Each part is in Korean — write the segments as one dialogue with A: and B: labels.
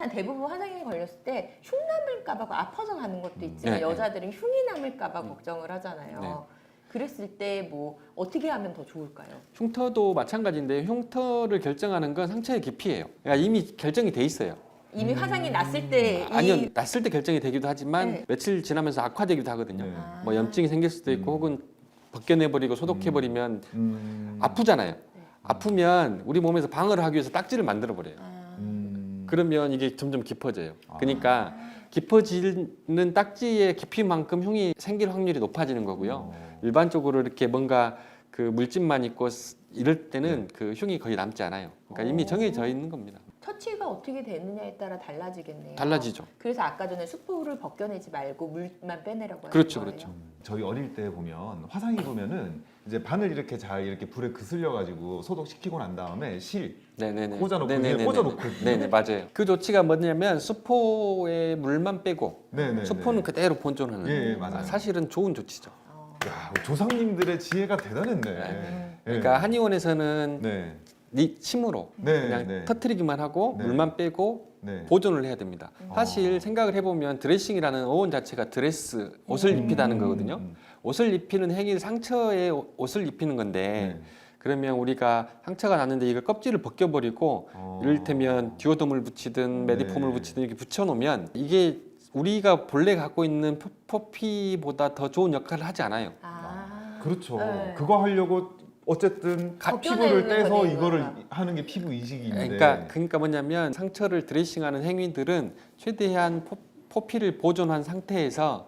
A: 대부분 화상에 걸렸을 때 흉 남을까봐 아파서 가는 것도 있지만
B: 네,
A: 여자들은 흉이 남을까봐 걱정을 하잖아요.
B: 네.
A: 그랬을 때 뭐 어떻게 하면 더 좋을까요?
B: 흉터도 마찬가지인데 흉터를 결정하는 건 상처의 깊이예요. 그러니까 이미 결정이 돼 있어요.
A: 이미 화상이 났을 때
B: 아니요, 났을 때 결정이 되기도 하지만
A: 네.
B: 며칠 지나면서 악화되기도 하거든요.
C: 네.
B: 뭐 염증이 생길 수도 있고 혹은 벗겨내버리고 소독해버리면 아프잖아요. 아프면 우리 몸에서 방어를 하기 위해서 딱지를 만들어버려요. 그러면 이게 점점 깊어져요. 그러니까 깊어지는 딱지의 깊이만큼 흉이 생길 확률이 높아지는 거고요. 일반적으로 이렇게 뭔가 그 물집만 있고 이럴 때는 그 흉이 거의 남지 않아요. 그러니까 이미 정해져 있는 겁니다.
A: 처치가 어떻게 되느냐에 따라 달라지겠네요.
B: 달라지죠.
A: 그래서 아까 전에 수포를 벗겨내지 말고 물만 빼내라고 하는
B: 그렇죠,
A: 거예요.
B: 그렇죠.
C: 저희 어릴 때 보면 화상이 보면은 이제 바늘 이렇게 잘 이렇게 불에 그슬려 가지고 소독시키고 난 다음에 실
B: 네네네.
C: 꽂아놓고
B: 네네네네.
C: 위에 꽂아놓거든요.
B: 네네, 맞아요. 그 조치가 뭐냐면 수포에 물만 빼고
C: 네네.
B: 수포는 그대로 본존하는.
C: 예, 맞아요.
B: 사실은 좋은 조치죠.
C: 야, 조상님들의 지혜가 대단했네.
B: 네.
C: 예.
B: 그러니까 한의원에서는
C: 네.
B: 침으로
C: 네,
B: 그냥
C: 네.
B: 터트리기만 하고
C: 네.
B: 물만 빼고
C: 네.
B: 보존을 해야 됩니다. 사실 생각을 해보면 드레싱이라는 어원 자체가 드레스, 옷을 입히다는 거거든요. 옷을 입히는 행위를 상처에 옷을 입히는 건데
C: 네.
B: 그러면 우리가 상처가 났는데 이거 껍질을 벗겨버리고 이를테면 디오돔을 붙이든 메디폼을
C: 네.
B: 붙이든 이렇게 붙여놓으면 이게 우리가 본래 갖고 있는 표피보다 더 좋은 역할을 하지 않아요.
C: 그렇죠.
A: 네.
C: 그거 하려고 어쨌든
A: 벗겨내는
C: 피부를 떼서
A: 거네요,
C: 이거를
A: 그러니까.
C: 하는 게 피부 이식이 있는데.
B: 그러니까 뭐냐면 상처를 드레싱하는 행위들은 최대한 포피를 보존한 상태에서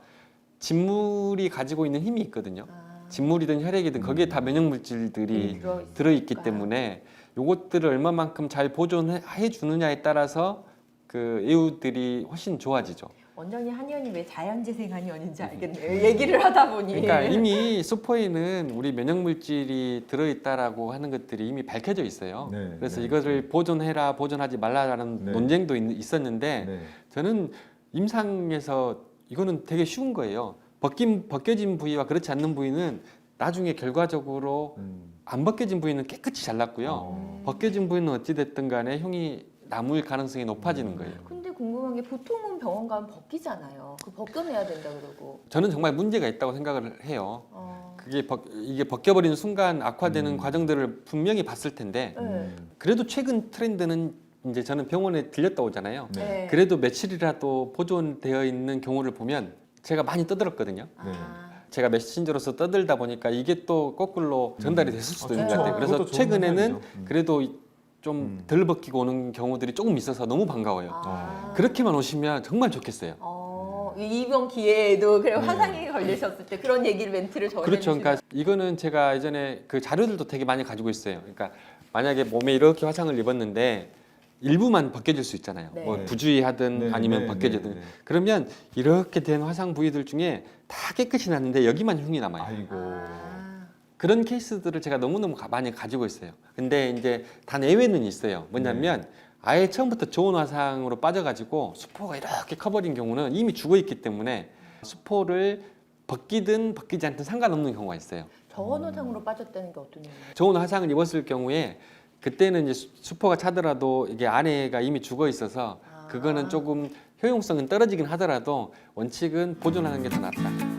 B: 진물이 가지고 있는 힘이 있거든요. 진물이든 혈액이든 거기에 다 면역 물질들이 들어있기 때문에 요것들을 얼마만큼 잘 보존해 주느냐에 따라서 그 애우들이 훨씬 좋아지죠.
A: 원장님 한의원이 왜 자연재생 한의원인지 알겠네요. 얘기를 하다 보니.
B: 그러니까 이미 수포에는 우리 면역 물질이 들어있다라고 하는 것들이 이미 밝혀져 있어요.
C: 네,
B: 그래서
C: 네.
B: 이것을 보존해라, 보존하지 말라라는
C: 네.
B: 논쟁도 있었는데
C: 네.
B: 저는 임상에서 이거는 되게 쉬운 거예요. 벗겨진 부위와 그렇지 않는 부위는 나중에 결과적으로 안 벗겨진 부위는 깨끗이 잘랐고요. 벗겨진 부위는 어찌 됐든 간에 흉이 남을 가능성이 높아지는 거예요.
A: 근데 궁금한 게 보통은 병원 가면 벗기잖아요. 그 벗겨내야 된다 그러고.
B: 저는 정말 문제가 있다고 생각을 해요. 이게 벗겨버리는 순간 악화되는 과정들을 분명히 봤을 텐데
A: 네.
B: 그래도 최근 트렌드는 이제 저는 병원에 들렸다 오잖아요.
A: 네.
B: 그래도 며칠이라도 보존되어 있는 경우를 보면 제가 많이 떠들었거든요. 제가 메신저로서 떠들다 보니까 이게 또 거꾸로 전달이 됐을 수도 있는 것 같아요. 그래서
C: 그것도 좋은
B: 최근에는
C: 현상이죠.
B: 그래도 좀 덜 벗기고 오는 경우들이 조금 있어서 너무 반가워요. 그렇게만 오시면 정말 좋겠어요.
A: 이번 기회에도 그래 화상에 걸리셨을 때 그런 얘기를 멘트를 전해주시면
B: 그렇죠. 그러니까 이거는 제가 예전에 그 자료들도 되게 많이 가지고 있어요. 그러니까 만약에 몸에 이렇게 화상을 입었는데 일부만 벗겨질 수 있잖아요.
A: 네.
B: 뭐 부주의하든
C: 네,
B: 아니면
C: 네,
B: 벗겨지든.
C: 네, 네.
B: 그러면 이렇게 된 화상 부위들 중에 다 깨끗이 났는데 여기만 흉이 남아요.
C: 아이고.
B: 그런 케이스들을 제가 너무너무 많이 가지고 있어요. 근데 이제 단 예외는 있어요. 뭐냐면 아예 처음부터 좋은 화상으로 빠져가지고 수포가 이렇게 커버린 경우는 이미 죽어 있기 때문에 수포를 벗기든 벗기지 않든 상관없는 경우가 있어요.
A: 저온 화상으로 빠졌다는 게 어떤 의미예요?
B: 좋은 화상을 입었을 경우에 그때는 이제 수포가 차더라도 이게 안에가 이미 죽어 있어서 그거는 조금 효용성은 떨어지긴 하더라도 원칙은 보존하는 게 더 낫다.